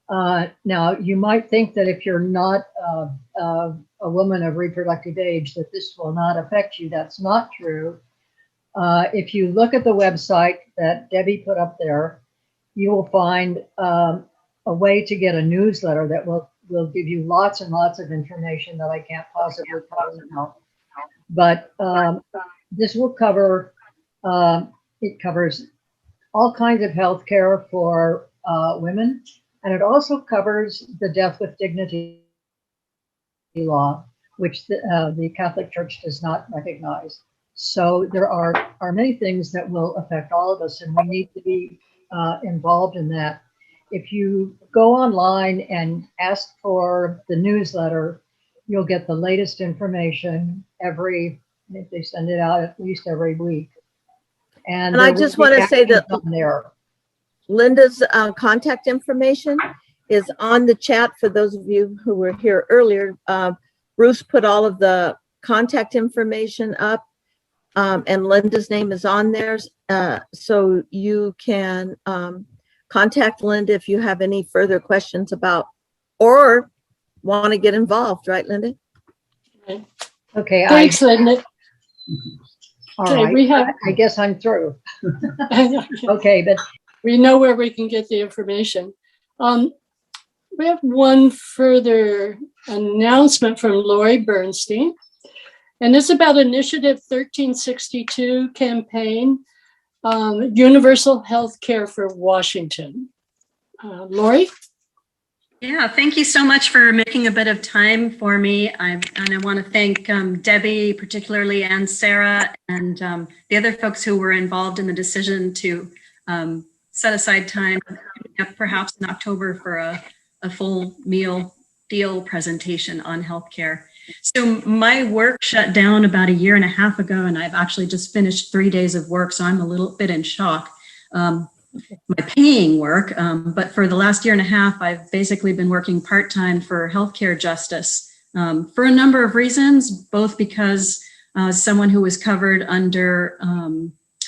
Now, you might think that if you're not a woman of reproductive age, that this will not affect you. That's not true. If you look at the website that Debbie put up there, you will find a way to get a newsletter that will give you lots and lots of information that I can't possibly talk about. But this will cover, it covers all kinds of health care for women, and it also covers the Death with Dignity law, which the Catholic Church does not recognize. So there are many things that will affect all of us, and we need to be involved in that. If you go online and ask for the newsletter, you'll get the latest information I think they send it out at least every week. And I just want to say that Linda's contact information is on the chat for those of you who were here earlier. Bruce put all of the contact information up, and Linda's name is on there. So you can contact Linda if you have any further questions about or want to get involved, right, Linda? Okay. Thanks, Linda. All Okay, right. I guess I'm through. Okay, but we know where we can get the information. We have one further announcement from Lori Bernstein, and it's about Initiative 1362 campaign, Universal Health Care for Washington. Lori? Yeah, thank you so much for making a bit of time for me. And I want to thank Debbie particularly, and Sarah, and the other folks who were involved in the decision to set aside time, perhaps in October, for a full meal deal presentation on healthcare. So my work shut down about 1.5 years ago, and I've actually just finished 3 days of work, so I'm a little bit in shock. My paying work, but for the last 1.5 years, I've basically been working part-time for healthcare justice for a number of reasons, both because someone who was covered under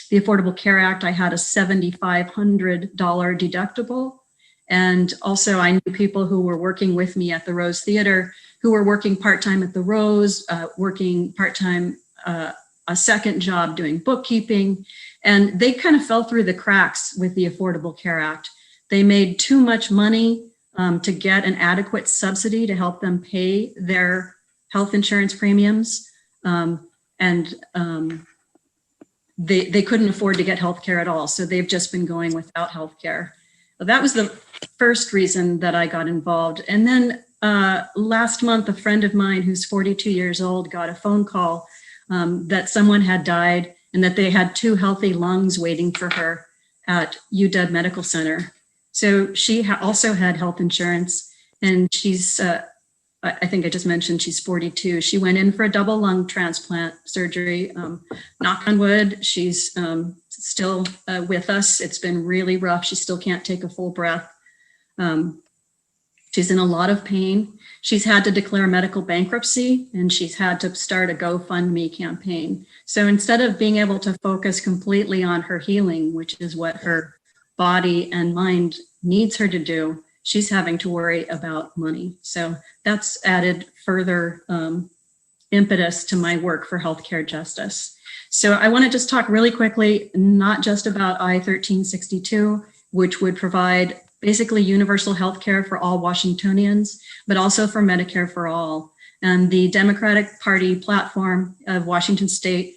the Affordable Care Act, I had a $7,500 deductible. And also I knew people who were working with me at the Rose Theater who were working part-time at the Rose, working part-time, a second job doing bookkeeping. And they kind of fell through the cracks with the Affordable Care Act. They made too much money to get an adequate subsidy to help them pay their health insurance premiums. They couldn't afford to get health care at all. So they've just been going without health care. Well, that was the first reason that I got involved. And then last month, a friend of mine who's 42 years old got a phone call that someone had died and that they had 2 healthy lungs waiting for her at UW Medical Center. So she also had health insurance, and she's, I think I just mentioned she's 42. She went in for a double lung transplant surgery. Knock on wood, she's still with us. It's been really rough. She still can't take a full breath. She's in a lot of pain. She's had to declare medical bankruptcy, and she's had to start a GoFundMe campaign. So instead of being able to focus completely on her healing, which is what her body and mind needs her to do, she's having to worry about money. So that's added further impetus to my work for healthcare justice. So I want to just talk really quickly, not just about I-1362, which would provide basically universal health care for all Washingtonians, but also for Medicare for all. And the Democratic Party platform of Washington State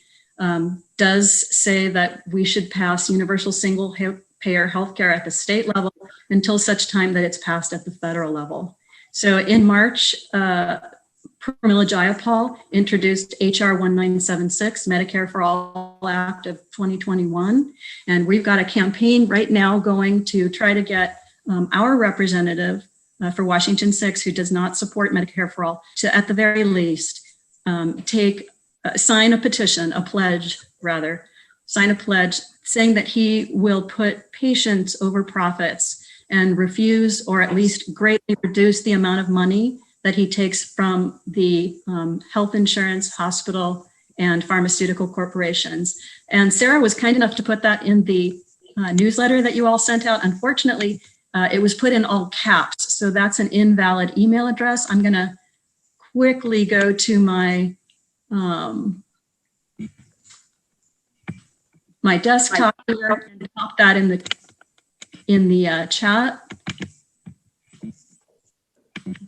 does say that we should pass universal single payer health care at the state level until such time that it's passed at the federal level. So in March, Pramila Jayapal introduced HR 1976, Medicare for All Act of 2021. And we've got a campaign right now going to try to get our representative for Washington 6, who does not support Medicare for All, to at the very least sign a petition, sign a pledge saying that he will put patients over profits and refuse or at least greatly reduce the amount of money that he takes from the health insurance, hospital, and pharmaceutical corporations. And Sarah was kind enough to put that in the newsletter that you all sent out. Unfortunately, it was put in all caps, so that's an invalid email address. I'm gonna quickly go to my my desktop here and pop that in the in the chat.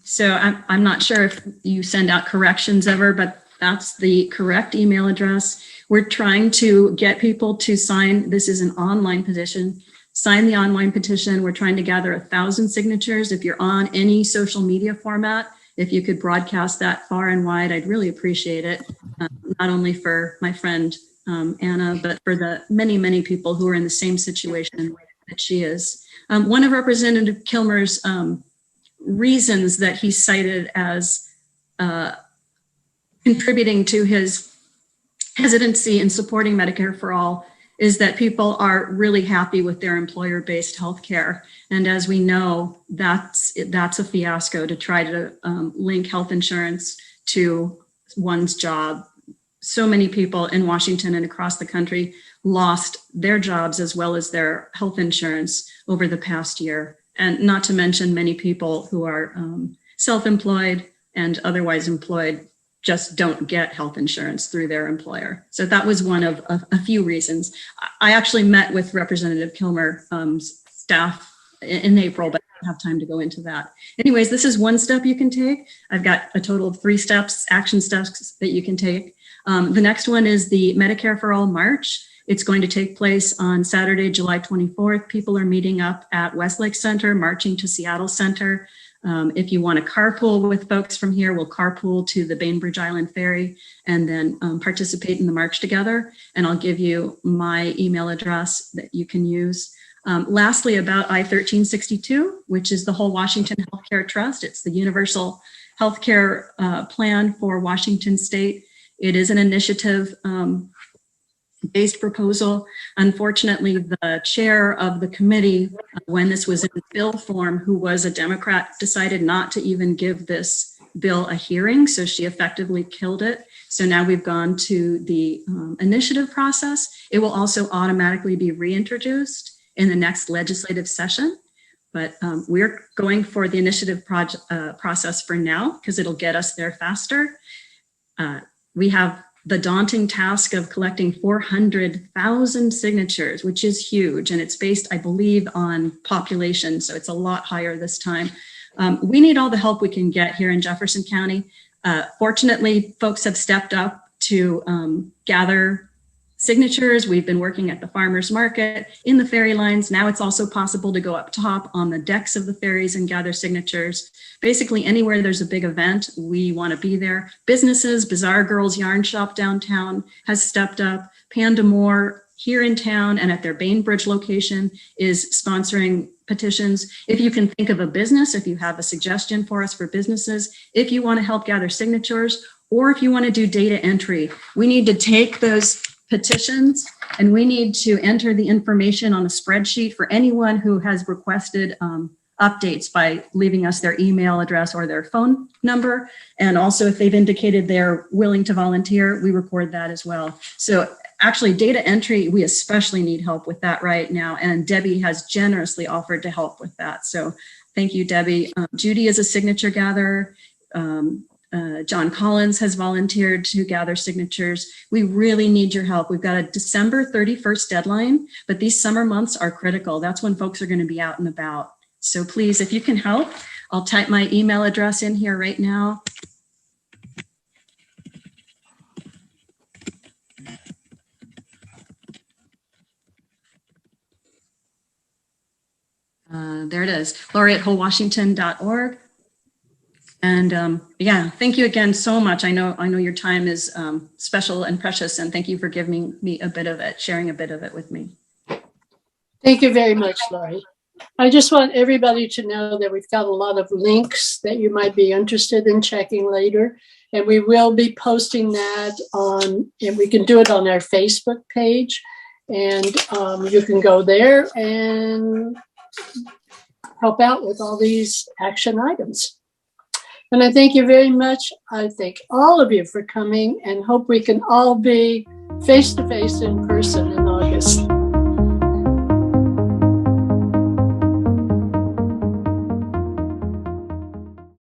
So I'm not sure if you send out corrections ever, but that's the correct email address. We're trying to get people to sign. This is an online petition. Sign the online petition. We're trying to gather 1,000 signatures. If you're on any social media format, if you could broadcast that far and wide, I'd really appreciate it. Not only for my friend Anna, but for the many, many people who are in the same situation that she is. One of Representative Kilmer's reasons that he cited as contributing to his hesitancy in supporting Medicare for All is that people are really happy with their employer-based health care. And as we know, that's a fiasco to try to link health insurance to one's job. So many people in Washington and across the country lost their jobs as well as their health insurance over the past year. And not to mention many people who are self-employed and otherwise employed just don't get health insurance through their employer. So that was one of a few reasons. I actually met with Representative Kilmer's staff in April, but I don't have time to go into that. Anyways, this is one step you can take. I've got a total of 3 steps, action steps that you can take. The next one is the Medicare for All March. It's going to take place on Saturday, July 24th. People are meeting up at Westlake Center, marching to Seattle Center. If you want to carpool with folks from here, we'll carpool to the Bainbridge Island Ferry and then participate in the march together. And I'll give you my email address that you can use. Lastly, about I-1362, which is the whole Washington Healthcare Trust. It's the universal healthcare plan for Washington State. It is an initiative based proposal. Unfortunately, the chair of the committee, when this was in bill form, who was a Democrat, decided not to even give this bill a hearing. So she effectively killed it. So now we've gone to the initiative process. It will also automatically be reintroduced in the next legislative session. But we're going for the initiative process for now because it'll get us there faster. We have the daunting task of collecting 400,000 signatures, which is huge. And it's based, I believe, on population. So it's a lot higher this time. We need all the help we can get here in Jefferson County. Fortunately, folks have stepped up to gather signatures. We've been working at the farmers market, in the ferry lines. Now it's also possible to go up top on the decks of the ferries and gather signatures. Basically, anywhere there's a big event, we want to be there. Businesses, Bazaar Girls Yarn Shop downtown has stepped up. Panda More here in town and at their Bainbridge location is sponsoring petitions. If you can think of a business, if you have a suggestion for us for businesses, if you want to help gather signatures, or if you want to do data entry, we need to take those petitions and we need to enter the information on a spreadsheet for anyone who has requested updates by leaving us their email address or their phone number. And also if they've indicated they're willing to volunteer, we record that as well. So actually data entry, we especially need help with that right now. And Debbie has generously offered to help with that. So thank you, Debbie. Judy is a signature gatherer. John Collins has volunteered to gather signatures. We really need your help. We've got a December 31st deadline, but these summer months are critical. That's when folks are going to be out and about. So please, if you can help, I'll type my email address in here right now. There it is, Lori@wholewashington.org. And yeah, thank you again so much. I know your time is special and precious, and thank you for giving me a bit of it, sharing a bit of it with me. Thank you very much, Lori. I just want everybody to know that we've got a lot of links that you might be interested in checking later. And we will be posting that on, and we can do it on our Facebook page. And you can go there and help out with all these action items. And I thank you very much. I thank all of you for coming and hope we can all be face to face in person in August.